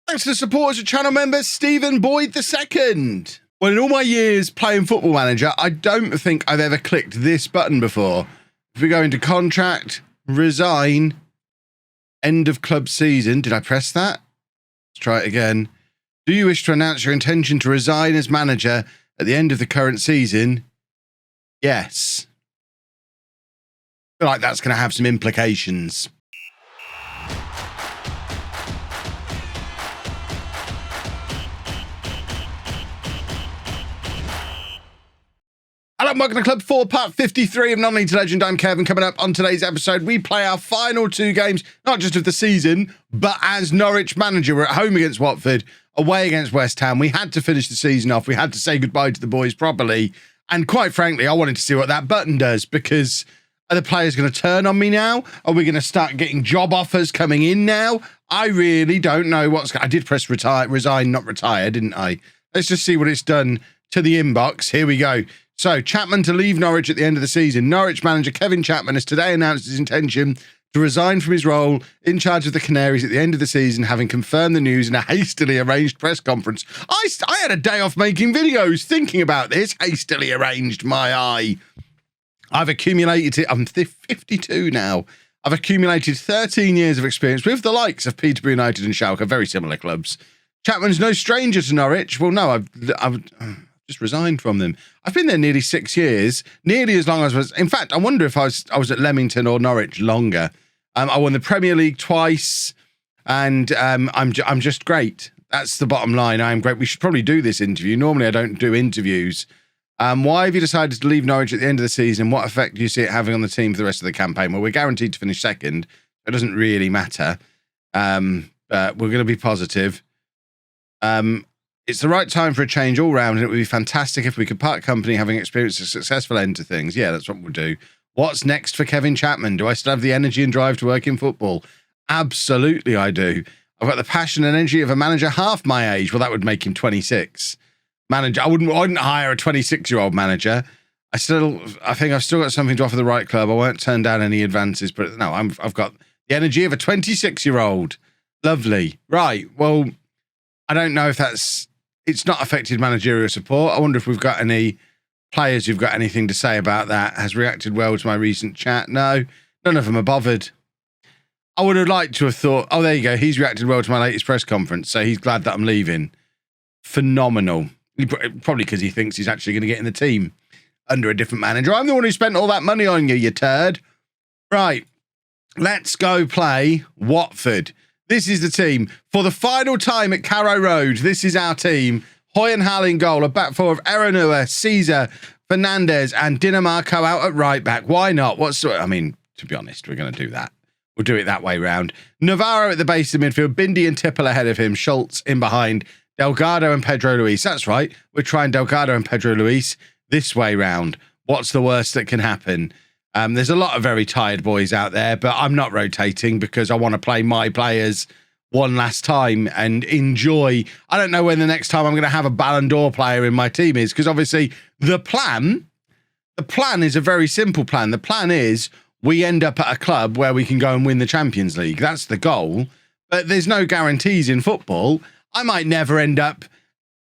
Thanks to the supporters of channel member Stephen Boyd II. Well, in all my years playing Football Manager, I don't think I've ever clicked this button before. If we go into contract, resign, end of club season. Did I press that? Let's try it again. Do you wish to announce your intention to resign as manager at the end of the current season? Yes. I feel like that's going to have some implications. Hello and welcome to Club 4, part 53 of Non-League to Legend. I'm Kevin. Coming up on today's episode, we play our final two games, not just of the season, but as Norwich manager. We're at home against Watford, away against West Ham. We had to finish the season off. We had to say goodbye to the boys properly. And quite frankly, I wanted to see what that button does, because are the players going to turn on me now? Are we going to start getting job offers coming in now? I really don't know what's going. I did press resign, not retire, didn't I? Let's just see what it's done to the inbox. Here we go. So, Chapman to leave Norwich at the end of the season. Norwich manager Kevin Chapman has today announced his intention to resign from his role in charge of the Canaries at the end of the season, having confirmed the news in a hastily arranged press conference. I had a day off making videos thinking about this. Hastily arranged, my eye. I've accumulated it. I'm 52 now. I've accumulated 13 years of experience with the likes of Peterborough United and Schalke, very similar clubs. Chapman's no stranger to Norwich. Well, no, I've just resigned from them. I've been there nearly 6 years, nearly as long as I was. In fact, I wonder if I was at Leamington or Norwich longer. I won the Premier League twice, and I'm just great. That's the bottom line. I'm great. We should probably do this interview. Normally, I don't do interviews. Why have you decided to leave Norwich at the end of the season? What effect do you see it having on the team for the rest of the campaign? Well, we're guaranteed to finish second. It doesn't really matter. But we're going to be positive. It's the right time for a change all round, and it would be fantastic if we could part company having experienced a successful end to things. Yeah, that's what we'll do. What's next for Kevin Chapman? Do I still have the energy and drive to work in football? Absolutely, I do. I've got the passion and energy of a manager half my age. Well, that would make him 26. Manager, I wouldn't hire a 26-year-old manager. I think I've still got something to offer the right club. I won't turn down any advances, but no, I've got the energy of a 26-year-old. Lovely. Right. Well, I don't know if it's not affected managerial support. I wonder if we've got any players who've got anything to say about that. Has reacted well to my recent chat. No, none of them are bothered. I would have liked to have thought, oh, there you go. He's reacted well to my latest press conference, so he's glad that I'm leaving. Phenomenal. Probably because he thinks he's actually going to get in the team under a different manager. I'm the one who spent all that money on you, you turd. Right. Let's go play Watford. This is the team. For the final time at Carrow Road, this is our team. Hoy and Hal in goal. A back four of Eranua, Caesar, Fernandez, and Dinamarco out at right back. Why not? To be honest, we're going to do that. We'll do it that way round. Navarro at the base of midfield. Bindi and Tipple ahead of him. Schultz in behind. Delgado and Pedro Luis. That's right. We're trying Delgado and Pedro Luis this way round. What's the worst that can happen? There's a lot of very tired boys out there, but I'm not rotating because I want to play my players one last time and enjoy. I don't know when the next time I'm going to have a Ballon d'Or player in my team is, because obviously the plan is a very simple plan. The plan is we end up at a club where we can go and win the Champions League. That's the goal, but there's no guarantees in football. I might never end up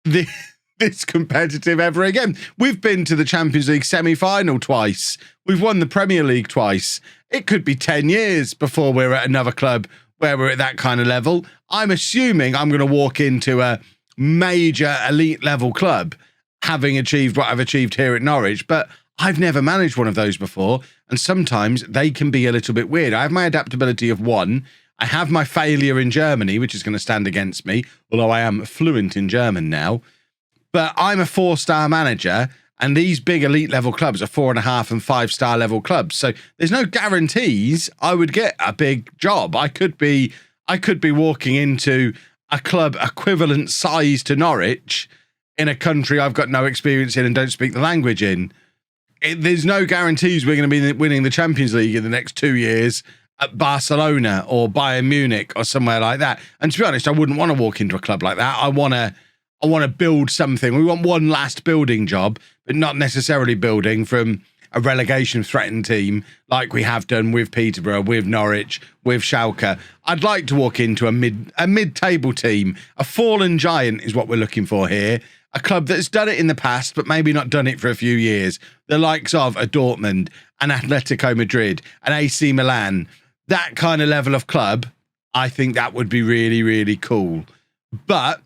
this competitive ever again. We've been to the Champions League semi-final twice. We've won the Premier League twice. It could be 10 years before we're at another club where we're at that kind of level. I'm assuming I'm going to walk into a major elite level club having achieved what I've achieved here at Norwich, but I've never managed one of those before, and sometimes they can be a little bit weird. I have my adaptability of 1. I have my failure in Germany, which is going to stand against me, although I am fluent in German now. But I'm a 4-star manager, and these big elite level clubs are 4.5 and 5-star level clubs. So there's no guarantees I would get a big job. I could be walking into a club equivalent size to Norwich in a country I've got no experience in and don't speak the language in. There's no guarantees we're going to be winning the Champions League in the next 2 years at Barcelona or Bayern Munich or somewhere like that. And to be honest, I wouldn't want to walk into a club like that. I want to build something. We want one last building job, but not necessarily building from a relegation threatened team like we have done with Peterborough, with Norwich, with Schalke. I'd like to walk into a mid-table team. A fallen giant is what we're looking for here. A club that's done it in the past, but maybe not done it for a few years. The likes of a Dortmund, an Atletico Madrid, an AC Milan. That kind of level of club, I think that would be really, really cool. But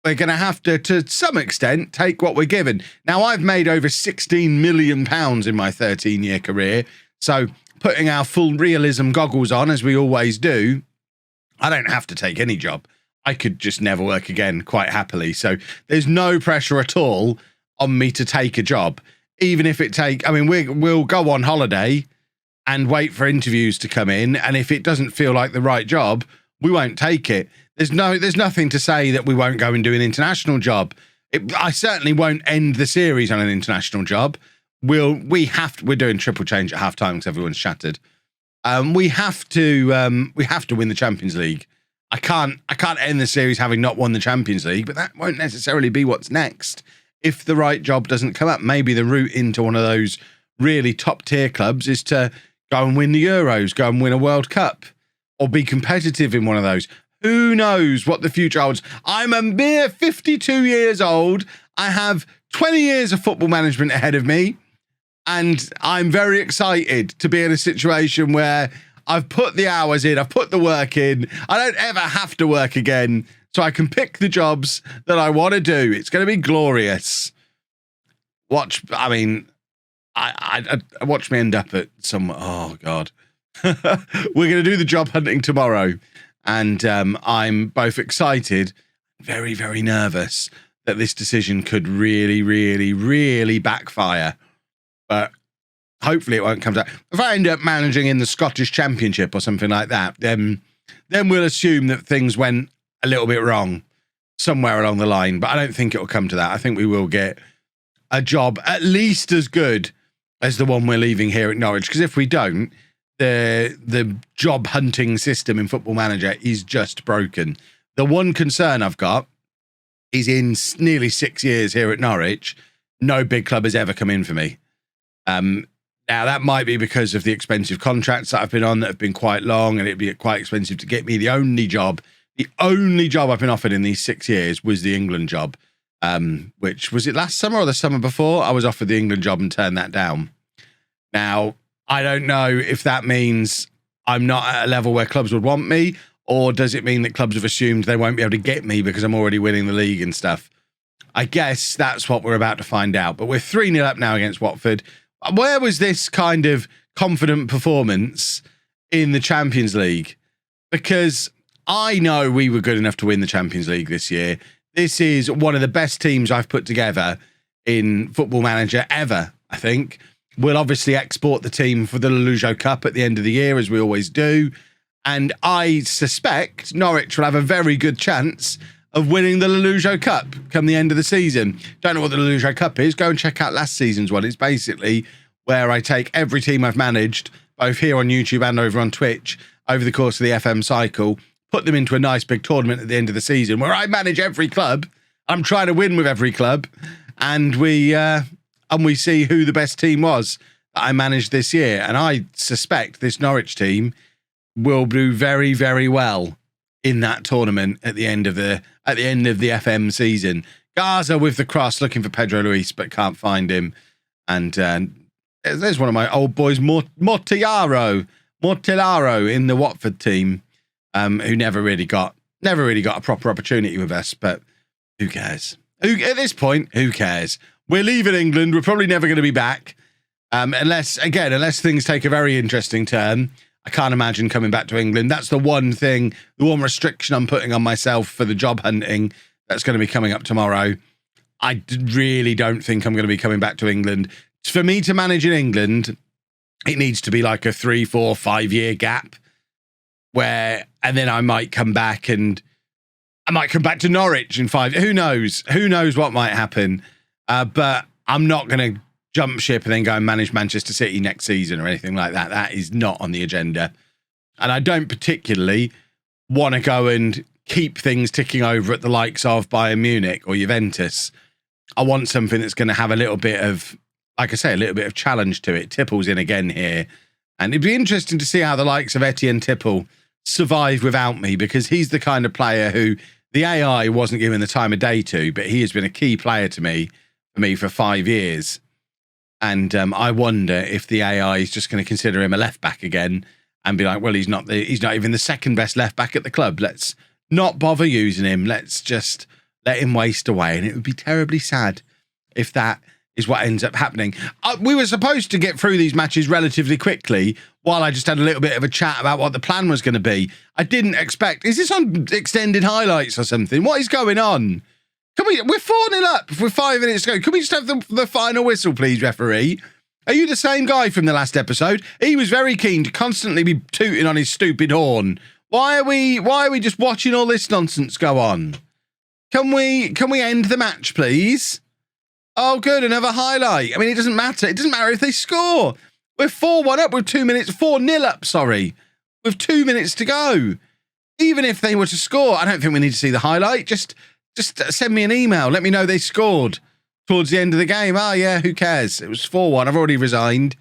we're going to have to some extent, take what we're given. Now, I've made over £16 million in my 13-year career. So putting our full realism goggles on, as we always do, I don't have to take any job. I could just never work again quite happily. So there's no pressure at all on me to take a job. Even if it we'll go on holiday and wait for interviews to come in. And if it doesn't feel like the right job, we won't take it. There's nothing to say that we won't go and do an international job. I certainly won't end the series on an international job. We're doing triple change at halftime because everyone's shattered. We have to win the Champions League. I can't end the series having not won the Champions League, but that won't necessarily be what's next. If the right job doesn't come up, maybe the route into one of those really top tier clubs is to go and win the Euros, go and win a World Cup, or be competitive in one of those. Who knows what the future holds? I'm a mere 52 years old. I have 20 years of football management ahead of me. And I'm very excited to be in a situation where I've put the hours in, I've put the work in. I don't ever have to work again. So I can pick the jobs that I want to do. It's going to be glorious. Watch me end up at some, oh God. We're going to do the job hunting tomorrow. And I'm both excited, very, very nervous that this decision could really, really, really backfire. But hopefully it won't come to that. If I end up managing in the Scottish Championship or something like that, then we'll assume that things went a little bit wrong somewhere along the line. But I don't think it will come to that. I think we will get a job at least as good as the one we're leaving here at Norwich. Because if we don't, the job hunting system in Football Manager is just broken. The one concern I've got is in nearly 6 years here at Norwich, no big club has ever come in for me. Now, that might be because of the expensive contracts that I've been on that have been quite long, and it'd be quite expensive to get me. The only job I've been offered in these 6 years was the England job, which was it last summer or the summer before? I was offered the England job and turned that down. Now, I don't know if that means I'm not at a level where clubs would want me, or does it mean that clubs have assumed they won't be able to get me because I'm already winning the league and stuff? I guess that's what we're about to find out. But we're 3-0 up now against Watford. Where was this kind of confident performance in the Champions League? Because I know we were good enough to win the Champions League this year. This is one of the best teams I've put together in Football Manager ever, I think. We'll obviously export the team for the LOLLUJO Cup at the end of the year, as we always do. And I suspect Norwich will have a very good chance of winning the LOLLUJO Cup come the end of the season. Don't know what the LOLLUJO Cup is? Go and check out last season's one. It's basically where I take every team I've managed, both here on YouTube and over on Twitch, over the course of the FM cycle, put them into a nice big tournament at the end of the season where I manage every club. I'm trying to win with every club. And we see who the best team was that I managed this year. And I suspect this Norwich team will do very, very well in that tournament at the end of the FM season. Gaza with the cross, looking for Pedro Luis, but can't find him. And there's one of my old boys, Mortillaro in the Watford team, who never really got a proper opportunity with us. But who cares? At this point, who cares? We're leaving England. We're probably never going to be back, unless things take a very interesting turn. I can't imagine coming back to England. That's the one thing, the one restriction I'm putting on myself for the job hunting that's going to be coming up tomorrow. I really don't think I'm going to be coming back to England. For me to manage in England, it needs to be like a 3, 4, 5 year gap and then I might come back and I might come back to Norwich in 5. Who knows? Who knows what might happen? But I'm not going to jump ship and then go and manage Manchester City next season or anything like that. That is not on the agenda. And I don't particularly want to go and keep things ticking over at the likes of Bayern Munich or Juventus. I want something that's going to have a little bit of like I say, a little bit of challenge to it. Tipple's in again here. And it'd be interesting to see how the likes of Etienne Tipple survive without me, because he's the kind of player who the AI wasn't given the time of day to, but he has been a key player to me for 5 years. And I wonder if the AI is just going to consider him a left back again and be like, well, he's not even the second best left back at the club. Let's not bother using him. Let's just let him waste away. And it would be terribly sad if that is what ends up happening. We were supposed to get through these matches relatively quickly while I just had a little bit of a chat about what the plan was going to be. I didn't expect... Is this on extended highlights or something? What is going on? We're 4-0 up with 5 minutes to go. Can we just have the final whistle, please, referee? Are you the same guy from the last episode? He was very keen to constantly be tooting on his stupid horn. Why are we just watching all this nonsense go on? Can we end the match, please? Oh, good, another highlight. I mean, it doesn't matter. It doesn't matter if they score. We're 4-1 up with 2 minutes. 4-0 up, sorry. With 2 minutes to go. Even if they were to score, I don't think we need to see the highlight. Just send me an email. Let me know they scored towards the end of the game. Oh, yeah, who cares? It was 4-1. I've already resigned.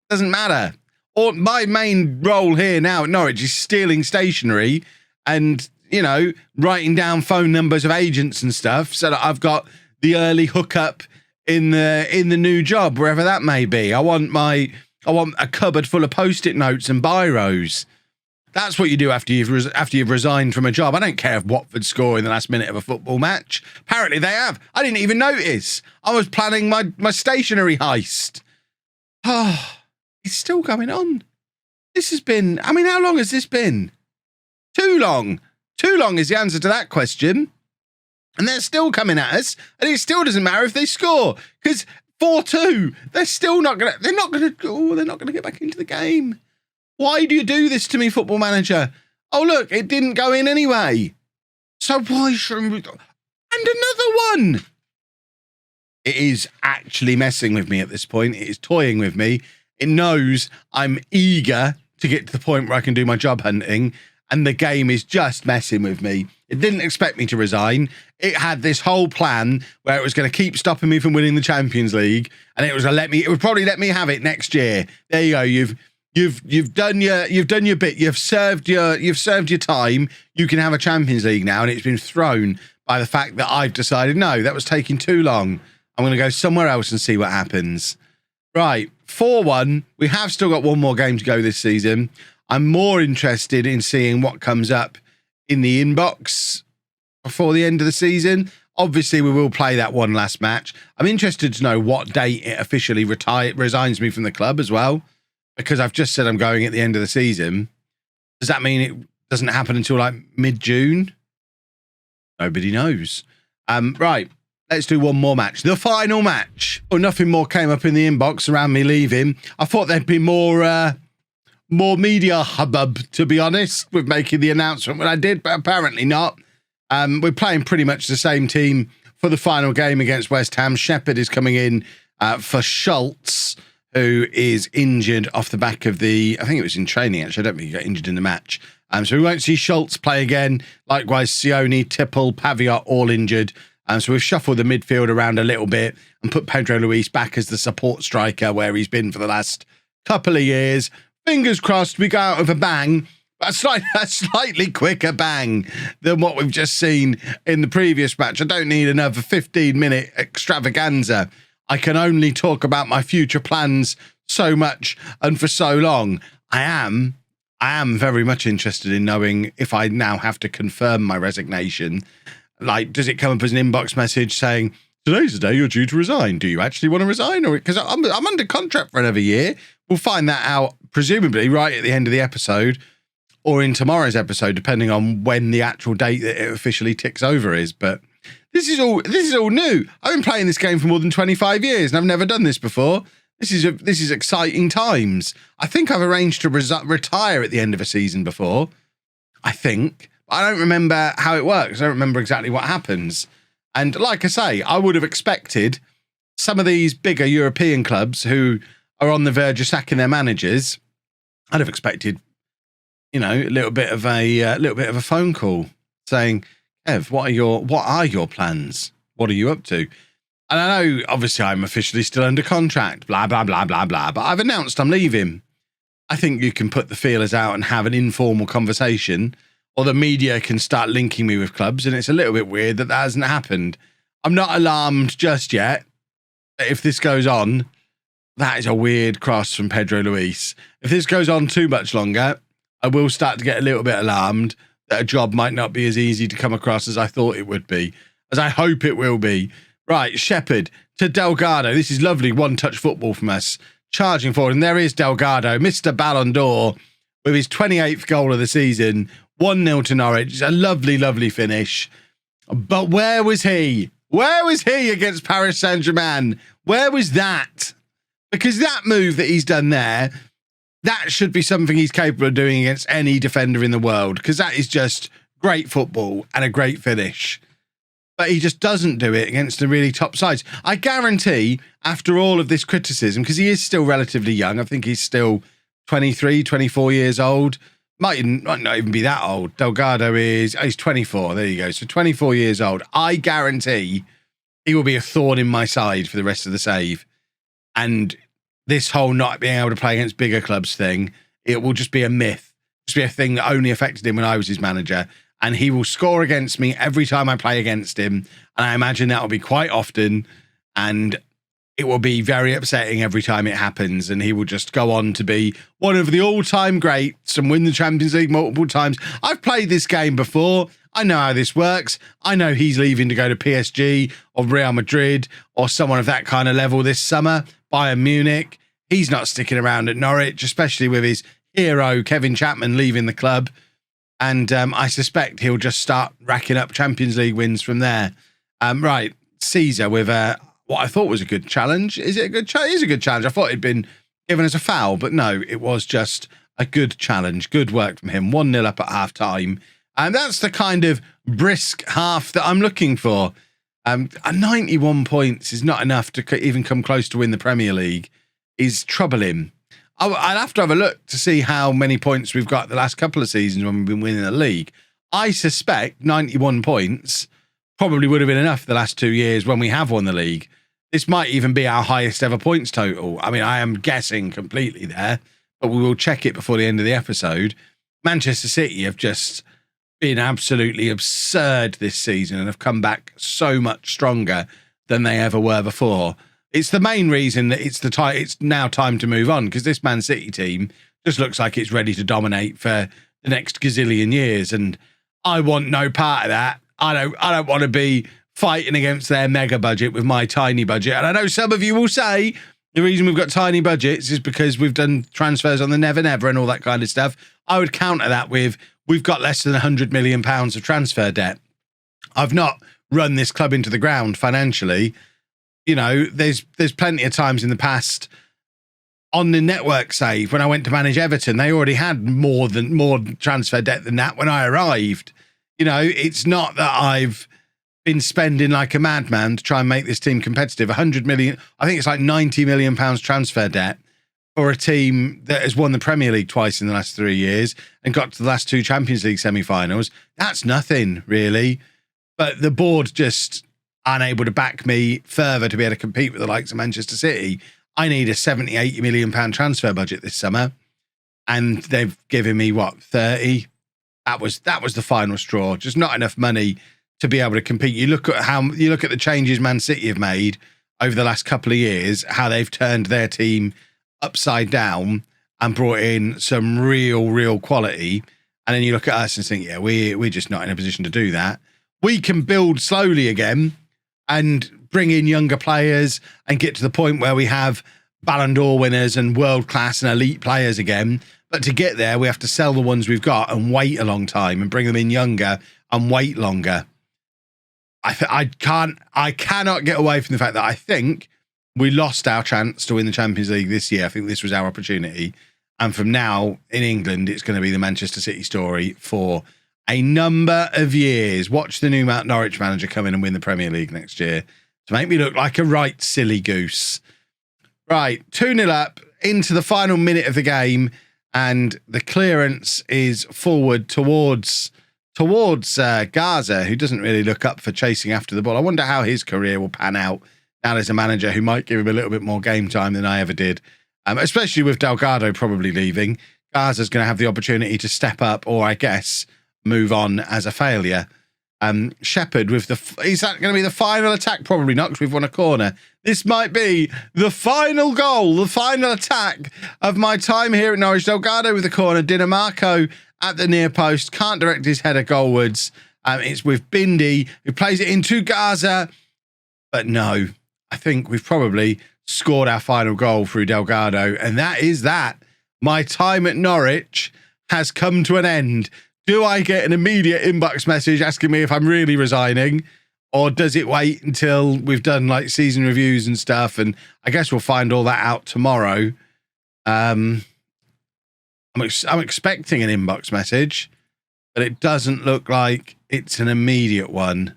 Doesn't matter. Or my main role here now at Norwich is stealing stationery and, you know, writing down phone numbers of agents and stuff so that I've got the early hookup in the new job, wherever that may be. I want a cupboard full of post-it notes and biros. That's what you do after you've resigned from a job. I don't care if Watford score in the last minute of a football match. Apparently they have. I didn't even notice. I was planning my stationery heist. Oh, it's still going on. This has been... I mean, how long has this been? Too long. Too long is the answer to that question. And they're still coming at us, and it still doesn't matter if they score, because 4-2, they're not going to get back into the game. Why do you do this to me, Football Manager? Oh, look, it didn't go in anyway. So why shouldn't we... And another one. It is actually messing with me at this point. It is toying with me. It knows I'm eager to get to the point where I can do my job hunting, and the game is just messing with me. It didn't expect me to resign. It had this whole plan where it was going to keep stopping me from winning the Champions League, and it would probably let me have it next year. There you go. You've done your bit. You've served your time. You can have a Champions League now, and it's been thrown by the fact that I've decided no, that was taking too long. I'm going to go somewhere else and see what happens. Right, 4-1. We have still got one more game to go this season. I'm more interested in seeing what comes up in the inbox before the end of the season. Obviously, we will play that one last match. I'm interested to know what date it officially resigns me from the club as well, because I've just said I'm going at the end of the season. Does that mean it doesn't happen until like mid-June? Nobody knows. Right, let's do one more match. The final match. Oh, nothing more came up in the inbox around me leaving. I thought there'd be more media hubbub, to be honest, with making the announcement when I did, but apparently not. We're playing pretty much the same team for the final game against West Ham. Shepherd is coming in for Schultz, who is injured off the back of I think it was in training, actually. I don't think he got injured in the match. So we won't see Schultz play again. Likewise, Sione, Tipple, Paviot, all injured. So we've shuffled the midfield around a little bit and put Pedro Luis back as the support striker where he's been for the last couple of years. Fingers crossed we go out with a bang, a slightly quicker bang than what we've just seen in the previous match. I don't need another 15-minute extravaganza. I can only talk about my future plans so much and for so long. I am very much interested in knowing if I now have to confirm my resignation. Like, does it come up as an inbox message saying, today's the day you're due to resign? Do you actually want to resign? Or because I'm under contract for another year. We'll find that out presumably right at the end of the episode or in tomorrow's episode, depending on when the actual date that it officially ticks over is. But this is all new. I've been playing this game for more than 25 years and I've never done this before. This is exciting times. I think I've arranged to retire at the end of a season before. I think. I don't remember how it works. I don't remember exactly what happens. And like I say, I would have expected some of these bigger European clubs who are on the verge of sacking their managers. I'd have expected, you know, a little bit of a phone call saying, "Ev, what are your plans? What are you up to?" And I know, obviously, I'm officially still under contract, blah, blah, blah, blah, blah, but I've announced I'm leaving. I think you can put the feelers out and have an informal conversation, or the media can start linking me with clubs, and it's a little bit weird that hasn't happened. I'm not alarmed just yet. If this goes on, that is a weird cross from Pedro Luis. If this goes on too much longer, I will start to get a little bit alarmed that a job might not be as easy to come across as I thought it would be, as I hope it will be. Right, Shepherd to Delgado. This is lovely one-touch football from us. Charging forward, and there is Delgado, Mr. Ballon d'Or, with his 28th goal of the season. 1-0 to Norwich. It's a lovely, lovely finish. But where was he? Where was he against Paris Saint-Germain? Where was that? Because that move that he's done there, that should be something he's capable of doing against any defender in the world, because that is just great football and a great finish. But he just doesn't do it against the really top sides. I guarantee, after all of this criticism, because he is still relatively young, I think he's still 23, 24 years old. Might not even be that old. Delgado he's 24. There you go. So 24 years old. I guarantee he will be a thorn in my side for the rest of the save. And this whole not being able to play against bigger clubs thing, it will just be a myth. Just be a thing that only affected him when I was his manager. And he will score against me every time I play against him. And I imagine that will be quite often. And it will be very upsetting every time it happens. And he will just go on to be one of the all-time greats and win the Champions League multiple times. I've played this game before. I know how this works. I know he's leaving to go to PSG or Real Madrid or someone of that kind of level this summer. Bayern Munich. He's not sticking around at Norwich, especially with his hero, Kevin Chapman, leaving the club. And I suspect he'll just start racking up Champions League wins from there. Right, Caesar with what I thought was a good challenge. Is it a good challenge? It is a good challenge. I thought it'd been given as a foul, but no, it was just a good challenge. Good work from him. 1-0 up at half-time. And that's the kind of brisk half that I'm looking for. 91 points is not enough to even come close to win the Premier League. Is troubling. I'll have to have a look to see how many points we've got the last couple of seasons when we've been winning the league. I suspect 91 points probably would have been enough the last 2 years when we have won the league. This might even be our highest ever points total. I mean, I am guessing completely there, but we will check it before the end of the episode. Manchester City have just been absolutely absurd this season and have come back so much stronger than they ever were before. It's the main reason that it's now time to move on, because this Man City team just looks like it's ready to dominate for the next gazillion years, and I want no part of that. I don't want to be fighting against their mega budget with my tiny budget. And I know some of you will say the reason we've got tiny budgets is because we've done transfers on the Never Never and all that kind of stuff. I would counter that with we've got less than £100 million of transfer debt. I've not run this club into the ground financially. You know, there's plenty of times in the past on the network save when I went to manage Everton, they already had more transfer debt than that when I arrived. You know, it's not that I've been spending like a madman to try and make this team competitive. 100 million, I think it's like 90 million pounds transfer debt for a team that has won the Premier League twice in the last 3 years and got to the last 2 Champions League semi-finals. That's nothing really. But the board just unable to back me further to be able to compete with the likes of Manchester City. I need a 70, 80 million pound transfer budget this summer. And they've given me what, 30? That was the final straw. Just not enough money to be able to compete. You look at the changes Man City have made over the last couple of years, how they've turned their team upside down and brought in some real quality. And then you look at us and think, yeah, we're just not in a position to do that. We can build slowly again and bring in younger players and get to the point where we have Ballon d'Or winners and world-class and elite players again. But to get there, we have to sell the ones we've got and wait a long time and bring them in younger and wait longer. I cannot get away from the fact that I think we lost our chance to win the Champions League this year. I think this was our opportunity. And from now in England, it's going to be the Manchester City story for a number of years. Watch the new Norwich manager come in and win the Premier League next year to make me look like a right silly goose. Right, 2-0 up into the final minute of the game, and the clearance is forward towards Gaza, who doesn't really look up for chasing after the ball. I wonder how his career will pan out now there's a manager who might give him a little bit more game time than I ever did, especially with Delgado probably leaving. Garza's going to have the opportunity to step up, or I guess move on as a failure. Shepherd with is that going to be the final attack? Probably not, because we've won a corner. This might be the final goal, the final attack of my time here at Norwich. Delgado with the corner, Dinamarco at the near post, can't direct his header goalwards. It's with Bindi, who plays it into Garza. But no, I think we've probably scored our final goal through Delgado. And that is that. My time at Norwich has come to an end. Do I get an immediate inbox message asking me if I'm really resigning? Or does it wait until we've done like season reviews and stuff? And I guess we'll find all that out tomorrow. I'm expecting an inbox message, but it doesn't look like it's an immediate one.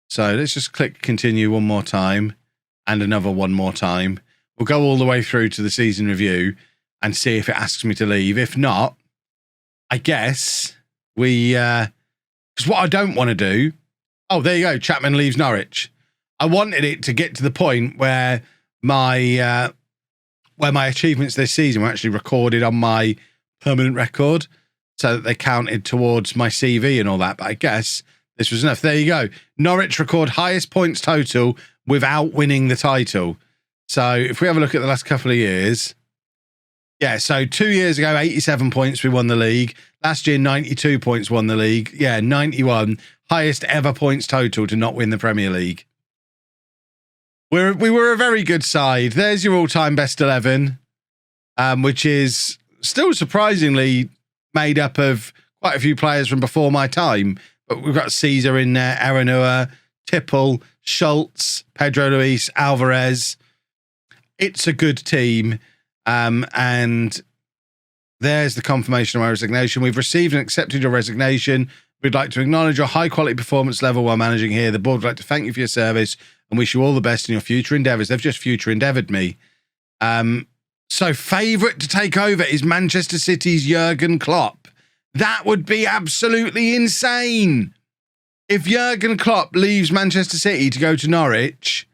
So let's just click continue one more time and another one more time. We'll go all the way through to the season review and see if it asks me to leave. If not, I guess because what I don't want to do. Oh, there you go. Chapman leaves Norwich. I wanted it to get to the point where my achievements this season were actually recorded on my permanent record, so that they counted towards my CV and all that. But I guess this was enough. There you go. Norwich record highest points total without winning the title. So if we have a look at the last couple of years. Yeah, so 2 years ago, 87 points, we won the league. Last year, 92 points, won the league. Yeah, 91. Highest ever points total to not win the Premier League. We were a very good side. There's your all-time best 11, which is still surprisingly made up of quite a few players from before my time. But we've got Caesar in there, Aranua, Tipple, Schultz, Pedro Luis, Alvarez. It's a good team. And there's the confirmation of my resignation. We've received and accepted your resignation. We'd like to acknowledge your high quality performance level while managing here. The board would like to thank you for your service and wish you all the best in your future endeavours. They've just future endeavoured me. So favourite to take over is Manchester City's Jurgen Klopp. That would be absolutely insane. If Jurgen Klopp leaves Manchester City to go to Norwich,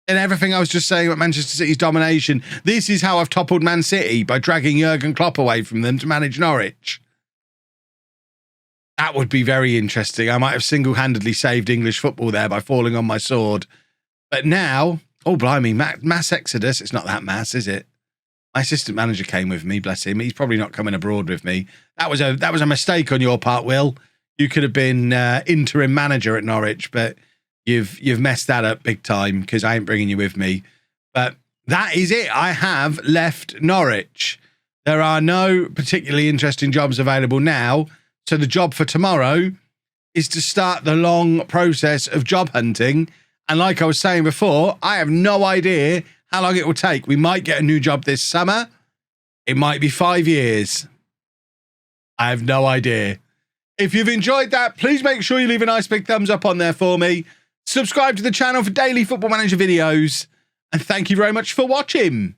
and everything I was just saying about Manchester City's domination, this is how I've toppled Man City, by dragging Jurgen Klopp away from them to manage Norwich. That would be very interesting. I might have single-handedly saved English football there by falling on my sword. But now, oh blimey, mass exodus. It's not that mass, is it? My assistant manager came with me, bless him. He's probably not coming abroad with me. That was a mistake on your part, Will. You could have been interim manager at Norwich, but you've messed that up big time, because I ain't bringing you with me. But that is it. I have left Norwich. There are no particularly interesting jobs available now. So the job for tomorrow is to start the long process of job hunting. And like I was saying before, I have no idea how long it will take. We might get a new job this summer. It might be 5 years. I have no idea. If you've enjoyed that, please make sure you leave a nice big thumbs up on there for me. Subscribe to the channel for daily Football Manager videos. And thank you very much for watching.